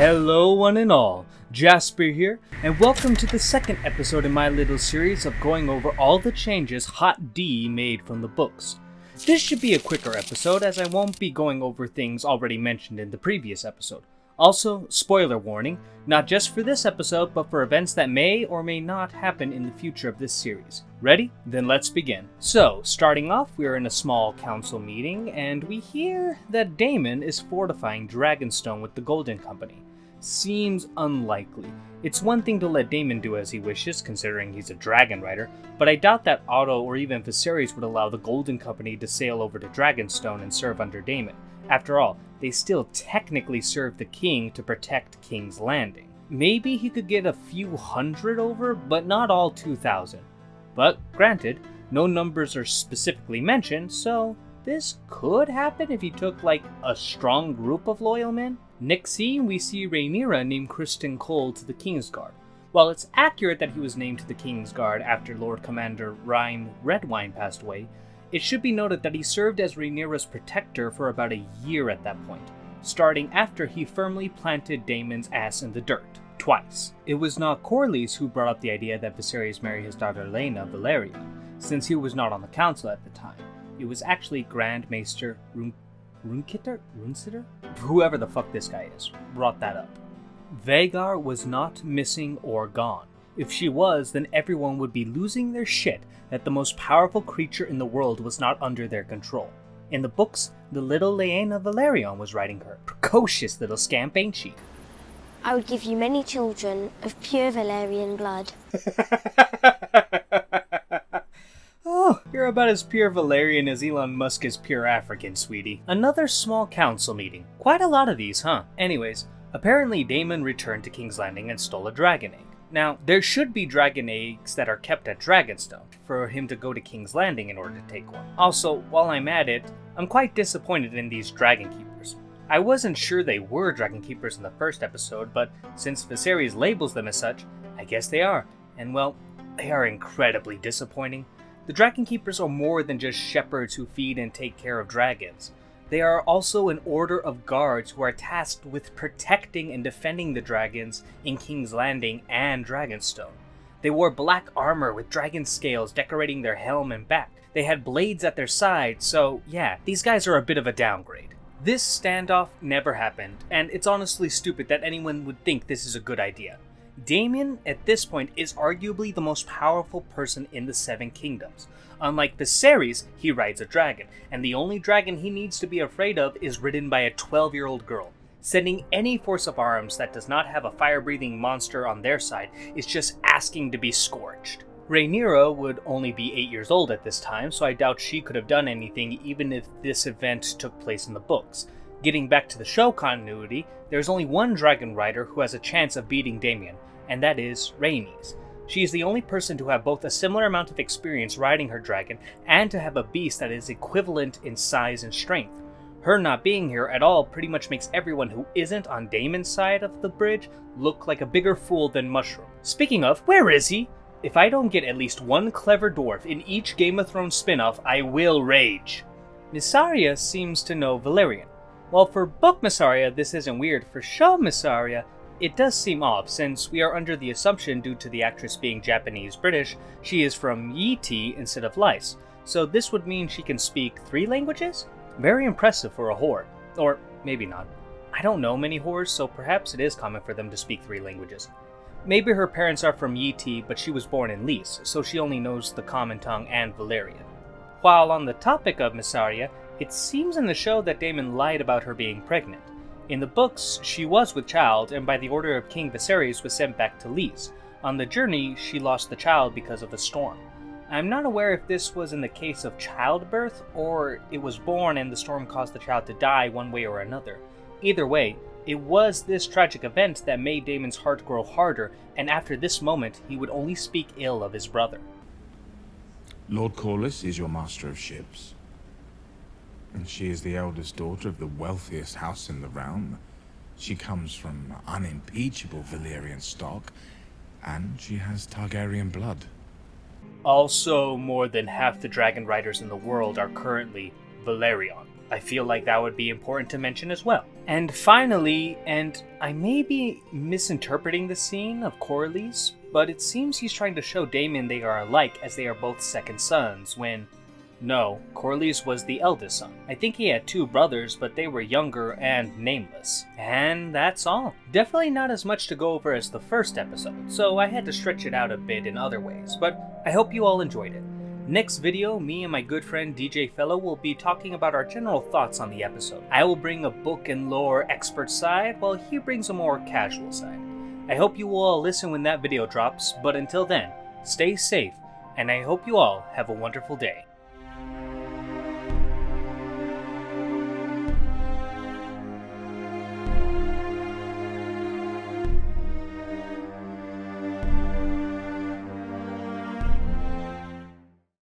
Hello one and all, Jasper here, and welcome to the second episode in my little series of going over all the changes Hot D made from the books. This should be a quicker episode as I won't be going over things already mentioned in the previous episode. Also, spoiler warning, not just for this episode, but for events that may or may not happen in the future of this series. Ready? Then let's begin. So, starting off, we are in a small council meeting, and we hear that Daemon is fortifying Dragonstone with the Golden Company. Seems unlikely. It's one thing to let Daemon do as he wishes, considering he's a dragon rider, but I doubt that Otto or even Viserys would allow the Golden Company to sail over to Dragonstone and serve under Daemon. After all, they still technically serve the king to protect King's Landing. Maybe he could get a few hundred over, but not all 2,000. But granted, no numbers are specifically mentioned, so this could happen if he took like a strong group of loyal men. Next scene, we see Rhaenyra name Criston Cole to the Kingsguard. While it's accurate that he was named to the Kingsguard after Lord Commander Rhyme Redwine passed away, it should be noted that he served as Rhaenyra's protector for about a year at that point, starting after he firmly planted Daemon's ass in the dirt, twice. It was not Corlys who brought up the idea that Viserys marry his daughter Laena Valeria, since he was not on the council at the time. It was actually Grand Maester Runsitter? Whoever the fuck this guy is, brought that up. Vhagar was not missing or gone. If she was, then everyone would be losing their shit that the most powerful creature in the world was not under their control. In the books, the little Laena Velaryon was riding her. Precocious little scamp, ain't she? I would give you many children of pure Valyrian blood. Oh, you're about as pure Valyrian as Elon Musk is pure African, sweetie. Another small council meeting. Quite a lot of these, huh? Anyways, apparently Daemon returned to King's Landing and stole a dragon egg. Now, there should be dragon eggs that are kept at Dragonstone for him to go to King's Landing in order to take one. Also, while I'm at it, I'm quite disappointed in these dragon keepers. I wasn't sure they were dragon keepers in the first episode, but since Viserys labels them as such, I guess they are. And well, they are incredibly disappointing. The dragon keepers are more than just shepherds who feed and take care of dragons. They are also an order of guards who are tasked with protecting and defending the dragons in King's Landing and Dragonstone. They wore black armor with dragon scales decorating their helm and back. They had blades at their sides, so yeah, these guys are a bit of a downgrade. This standoff never happened, and it's honestly stupid that anyone would think this is a good idea. Daemon, at this point, is arguably the most powerful person in the Seven Kingdoms. Unlike Viserys, he rides a dragon, and the only dragon he needs to be afraid of is ridden by a 12-year-old girl. Sending any force of arms that does not have a fire-breathing monster on their side is just asking to be scorched. Rhaenyra would only be 8 years old at this time, so I doubt she could have done anything even if this event took place in the books. Getting back to the show continuity, there's only one dragon rider who has a chance of beating Daemon, and that is Rhaenys. She is the only person to have both a similar amount of experience riding her dragon and to have a beast that is equivalent in size and strength. Her not being here at all pretty much makes everyone who isn't on Daemon's side of the bridge look like a bigger fool than Mushroom. Speaking of, where is he? If I don't get at least one clever dwarf in each Game of Thrones spin-off, I will rage. Mysaria seems to know Valyrian. While for book Mysaria this isn't weird, for show Mysaria it does seem off, since we are under the assumption, due to the actress being Japanese-British, she is from Yeti instead of Lyce, so this would mean she can speak 3 languages? Very impressive for a whore. Or maybe not. I don't know many whores, so perhaps it is common for them to speak 3 languages. Maybe her parents are from Yeti, but she was born in Lys, so she only knows the common tongue and Valyrian. While on the topic of Mysaria, it seems in the show that Daemon lied about her being pregnant. In the books, she was with child, and by the order of King Viserys was sent back to Lys. On the journey, she lost the child because of a storm. I'm not aware if this was in the case of childbirth, or it was born and the storm caused the child to die one way or another. Either way, it was this tragic event that made Daemon's heart grow harder, and after this moment, he would only speak ill of his brother. Lord Corlys is your master of ships. And she is the eldest daughter of the wealthiest house in the realm. She comes from unimpeachable Valyrian stock, and she has Targaryen blood. Also, more than half the dragon riders in the world are currently Velaryon. I feel like that would be important to mention as well. And finally, and I may be misinterpreting the scene of Corlys, but it seems he's trying to show Daemon they are alike as they are both second sons, when no, Corlys was the eldest son. I think he had 2 brothers, but they were younger and nameless. And that's all. Definitely not as much to go over as the first episode, so I had to stretch it out a bit in other ways, but I hope you all enjoyed it. Next video, me and my good friend DJ Fellow will be talking about our general thoughts on the episode. I will bring a book and lore expert side, while he brings a more casual side. I hope you will all listen when that video drops, but until then, stay safe, and I hope you all have a wonderful day.